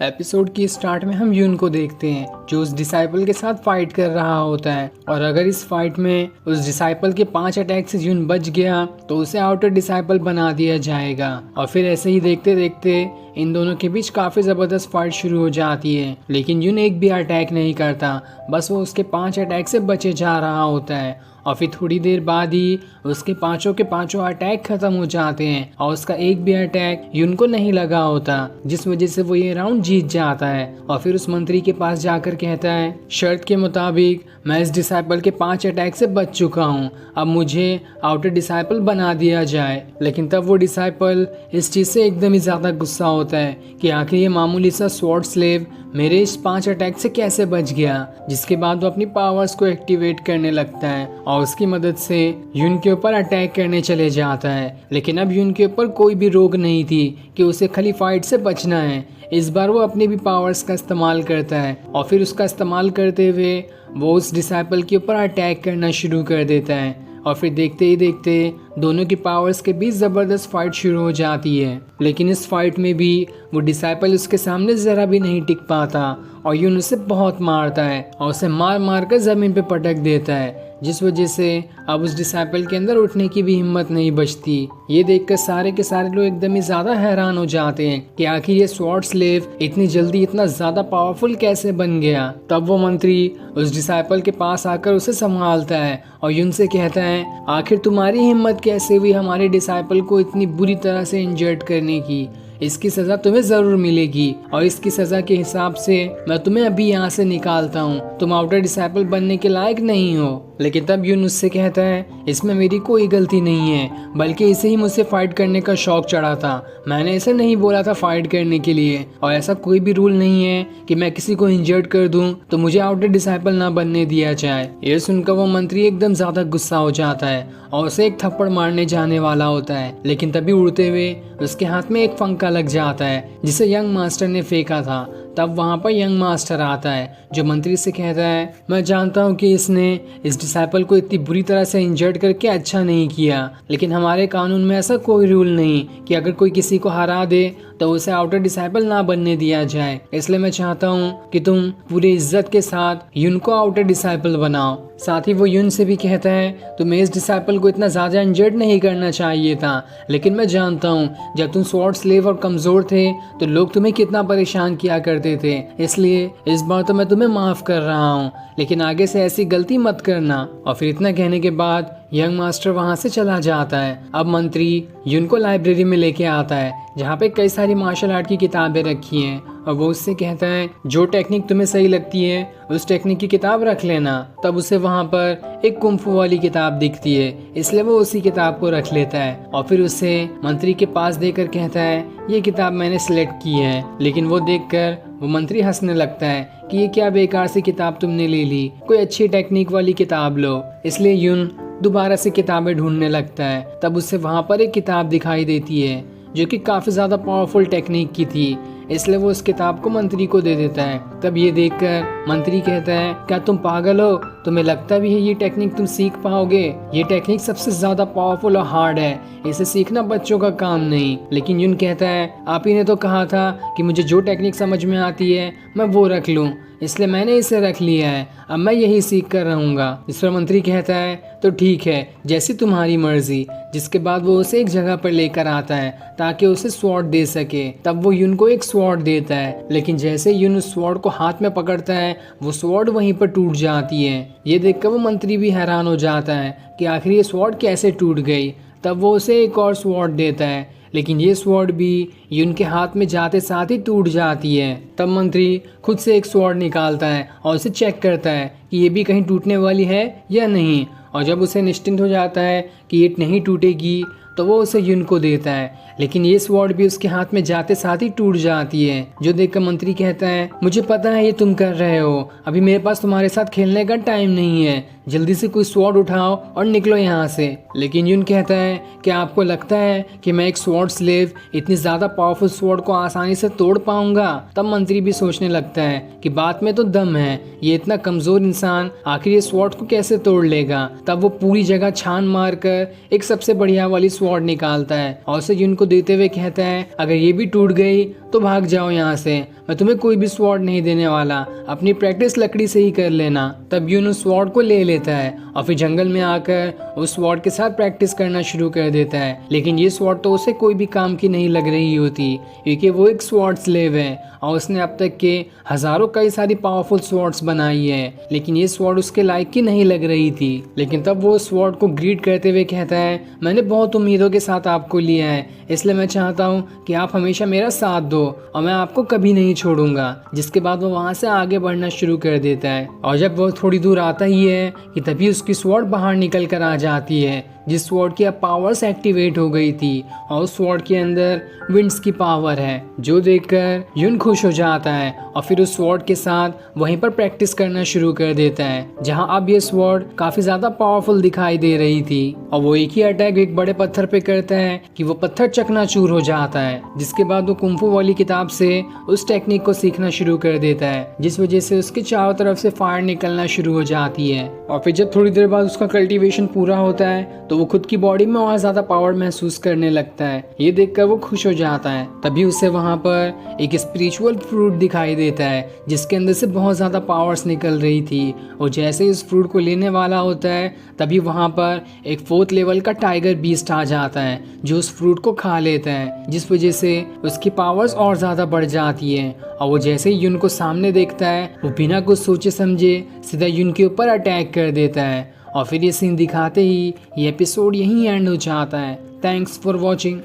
Episode की start में हम यून को देखते हैं जो उस डिसाइपल के साथ फाइट कर रहा होता है और अगर इस फाइट में उस डिसाइपल के 5 अटैक से यून बच गया तो उसे आउटर डिसाइपल बना दिया जाएगा। और फिर ऐसे ही देखते देखते इन दोनों के बीच काफी जबरदस्त फाइट शुरू हो जाती है, लेकिन यून एक भी अटैक नहीं करता, बस वो उसके 5 अटैक से बचे जा रहा होता है। और फिर थोड़ी देर बाद ही उसके पांचों के पांचों अटैक खत्म हो जाते हैं और उसका एक भी अटैक यून को नहीं लगा होता, जिस वजह से वो ये राउंड जीत जाता है। और फिर उस मंत्री के पास जाकर कहता है, शर्त के मुताबिक मैं इस डिसाइपल के 5 अटैक से बच चुका हूँ, अब मुझे आउटर डिसाइपल बना दिया जाए। लेकिन तब वो डिसाइपल इस चीज से एकदम ही ज्यादा गुस्सा होता है कि आखिर ये मामूली सा स्वॉर्ड स्लेव मेरे इस 5 अटैक से कैसे बच गया। जिसके बाद वो अपनी पावर्स को एक्टिवेट करने लगता है और उसकी मदद से यून के ऊपर अटैक करने चले जाता है। लेकिन अब यून के ऊपर कोई भी रोक नहीं थी कि उसे खाली फाइट से बचना है। इस बार वो अपने भी पावर्स का इस्तेमाल करता है और फिर उसका इस्तेमाल करते हुए वो उस डिसाइपल के ऊपर अटैक करना शुरू कर देता है। और फिर देखते ही देखते दोनों की पावर्स के बीच जबरदस्त फाइट शुरू हो जाती है। लेकिन इस फाइट में भी वो डिसाइपल उसके सामने जरा भी नहीं टिक पाता और यून उसे बहुत मारता है और उसे मार मार कर जमीन पे पटक देता है, जिस वजह से अब उस डिसाइपल के अंदर उठने की भी हिम्मत नहीं बचती। ये देखकर सारे के सारे लोग एकदम ही ज्यादा हैरान हो जाते हैं कि आखिर ये स्वॉर्ड स्लेव इतनी जल्दी इतना ज्यादा पावरफुल कैसे बन गया। तब वो मंत्री उस डिसाइपल के पास आकर उसे संभालता है और यून से कहता है, आखिर तुम्हारी हिम्मत कैसे हुई हमारे डिसाइपल को इतनी बुरी तरह से इंजर्ड करने की। इसकी सजा तुम्हें जरूर मिलेगी और इसकी सजा के हिसाब से मैं तुम्हें अभी यहाँ से निकालता हूँ। तुम आउटर डिसाइपल बनने के लायक नहीं हो। लेकिन तब यून उससे कहता है, इसमें मेरी कोई गलती नहीं है, बल्कि इसे ही मुझसे फाइट करने का शौक चढ़ा था। मैंने इसे नहीं बोला था फाइट करने के लिए और ऐसा कोई भी रूल नहीं है कि मैं किसी को इंजर्ड कर दूं तो मुझे आउटर डिसाइपल ना बनने दिया जाए। ये सुनकर वो मंत्री एकदम ज्यादा गुस्सा हो जाता है और उसे एक थप्पड़ मारने जाने वाला होता है। लेकिन तभी उड़ते हुए उसके हाथ में एक फंका लग जाता है जिसे यंग मास्टर ने फेंका था। तब वहाँ पर यंग मास्टर आता है जो मंत्री से कहता है, मैं जानता हूँ कि इसने इस डिसाइपल को इतनी बुरी तरह से इंजर्ड करके अच्छा नहीं किया, लेकिन हमारे कानून में ऐसा कोई रूल नहीं कि अगर कोई किसी को हरा दे तो उसे आउटर डिसाइपल ना बनने दिया जाए। इसलिए मैं चाहता हूँ कि तुम पूरी इज्जत के साथ यून को आउटर डिसाइपल बनाओ। साथ ही वो यून से भी कहता है, तुम्हें इस डिसाइपल को इतना ज्यादा इंजर्ड नहीं करना चाहिए था, लेकिन मैं जानता हूँ जब तुम स्वॉर्ड स्लेव और कमजोर थे तो लोग तुम्हें कितना परेशान किया करते थे, इसलिए इस बार तो मैं तुम्हें माफ कर रहा हूँ, लेकिन आगे से ऐसी गलती मत करना। और फिर इतना कहने के बाद यंग मास्टर वहां से चला जाता है। अब मंत्री यून को लाइब्रेरी में लेके आता है जहाँ पे कई सारी मार्शल आर्ट की किताबें रखी हैं और वो उससे कहता है, जो टेक्निक तुम्हें सही लगती है उस टेक्निक की किताब रख लेना। तब उसे वहाँ पर एक कुंफू वाली किताब दिखती है, इसलिए वो उसी किताब को रख लेता है और फिर उसे मंत्री के पास देकर कहता है, ये किताब मैंने सिलेक्ट की है। लेकिन वो देखकर वो मंत्री हंसने लगता है कि ये क्या बेकार सी किताब तुमने ले ली, कोई अच्छी टेक्निक वाली किताब लो। इसलिए यून दोबारा से किताबें ढूंढने लगता है। तब उसे वहाँ पर एक किताब दिखाई देती है जो कि काफी ज्यादा पावरफुल टेक्निक की थी, इसलिए वो उस किताब को मंत्री को दे देता है। तब ये देखकर मंत्री कहता है, क्या तुम पागल हो, तुम्हें लगता भी है ये टेक्निक तुम सीख पाओगे? ये टेक्निक सबसे ज्यादा पावरफुल और हार्ड है, इसे सीखना बच्चों का काम नहीं। लेकिन यून कहता है, आप ही ने तो कहा था कि मुझे जो टेक्निक समझ में आती है मैं वो रख लूं, इसलिए मैंने इसे रख लिया है, अब मैं यही सीख कर रहूंगा। इस पर मंत्री कहता है, तो ठीक है, जैसी तुम्हारी मर्जी। जिसके बाद वो उसे एक जगह पर लेकर आता है ताकि उसे स्वॉर्ड दे सके। तब वो यून को एक स्वॉर्ड देता है, लेकिन जैसे यून उस स्वॉर्ड को हाथ में पकड़ता है वो स्वॉर्ड वहीं पर टूट जाती है। ये देखकर वो मंत्री भी हैरान हो जाता है कि आखिर ये स्वॉर्ड कैसे टूट गई। तब वो उसे एक और स्वॉर्ड देता है, लेकिन ये स्वॉर्ड भी यून के हाथ में जाते साथ ही टूट जाती है। तब मंत्री खुद से एक स्वॉर्ड निकालता है और उसे चेक करता है कि ये भी कहीं टूटने वाली है या नहीं, और जब उसे निश्चिंत हो जाता है कि ये नहीं टूटेगी तो वो उसे यून को देता है। लेकिन ये स्वॉर्ड भी उसके हाथ में जाते साथ ही टूट जाती है, जो देखकर मंत्री कहता है, मुझे पता है ये तुम कर रहे हो, अभी मेरे पास तुम्हारे साथ खेलने का टाइम नहीं है, जल्दी से कोई स्वॉर्ड उठाओ और निकलो यहाँ से। लेकिन यून कहता है, क्या आपको लगता है कि मैं एक स्वॉर्ड स्लेव इतनी ज्यादा पावरफुल स्वॉर्ड को आसानी से तोड़ पाऊंगा? तब मंत्री भी सोचने लगता है कि बात में तो दम है, ये इतना कमजोर इंसान आखिर ये स्वॉर्ड को कैसे तोड़ लेगा। तब वो पूरी जगह छान मार कर एक सबसे बढ़िया वाली स्वॉर्ड निकालता है और उसे यून को देते हुए कहता है, अगर ये भी टूट गई तो भाग जाओ यहाँ से, मैं तुम्हें कोई भी स्वॉर्ड नहीं देने वाला, अपनी प्रैक्टिस लकड़ी से ही कर लेना। तब यून उस स्वॉर्ड को ले लेता है और फिर जंगल में आकर उस स्वॉर्ड के साथ प्रैक्टिस करना शुरू कर देता है। लेकिन ये स्वॉर्ड तो उसे कोई भी काम की नहीं लग रही होती, क्योंकि वो एक स्वॉर्ड स्लेव है और उसने अब तक के हजारों कई सारी पावरफुल स्वॉर्ड्स बनाई है, लेकिन ये स्वॉर्ड उसके लायक की नहीं लग रही थी। लेकिन तब वो स्वॉर्ड को ग्रीट करते हुए कहता है, मैंने बहुत उम्मीदों के साथ आपको लिया है, इसलिए मैं चाहता हूँ कि आप हमेशा मेरा साथ दो और मैं आपको कभी नहीं छोड़ूंगा। जिसके बाद वो वहाँ से आगे बढ़ना शुरू कर देता है और जब वो थोड़ी दूर आता ही है कि तभी उसकी स्वॉर्ड बाहर निकल कर आ जाती है, जिस स्वॉर्ड की अब पावर्स एक्टिवेट हो गई थी और उस स्वॉर्ड के अंदर विंड्स की पावर है, जो देखकर यून खुश हो जाता है और फिर उस स्वॉर्ड के साथ वहीं पर प्रैक्टिस करना शुरू कर देता है, जहां अब ये स्वॉर्ड काफी ज्यादा पावरफुल दिखाई दे रही थी। और वो एक ही अटैक एक बड़े पत्थर पे करता है कि वो पत्थर चकनाचूर हो जाता है, जिसके बाद वो कुंफू वाली किताब से उस टेक्निक को सीखना शुरू कर देता है, जिस वजह से उसके चारों तरफ से फायर निकलना शुरू हो जाती है। और फिर जब थोड़ी देर बाद उसका कल्टीवेशन पूरा होता है तो वो खुद की बॉडी में और ज्यादा पावर महसूस करने लगता है। ये देखकर वो खुश हो जाता है। तभी उसे वहां पर एक स्पिरिचुअल फ्रूट दिखाई देता है, जिसके अंदर से बहुत ज्यादा पावर्स निकल रही थी। और जैसे ही उस फ्रूट को लेने वाला होता है तभी वहां पर एक 4th लेवल का टाइगर बीस्ट आ जाता है, जो उस फ्रूट को खा लेता है, जिस वजह से उसकी पावर्स और ज्यादा बढ़ जाती है। और वो जैसे ही यून को सामने देखता है वो बिना कुछ सोचे समझे सीधा यून के ऊपर अटैक कर देता है। और फिर ये सीन दिखाते ही ये एपिसोड यहीं एंड हो जाता है। Thanks for watching.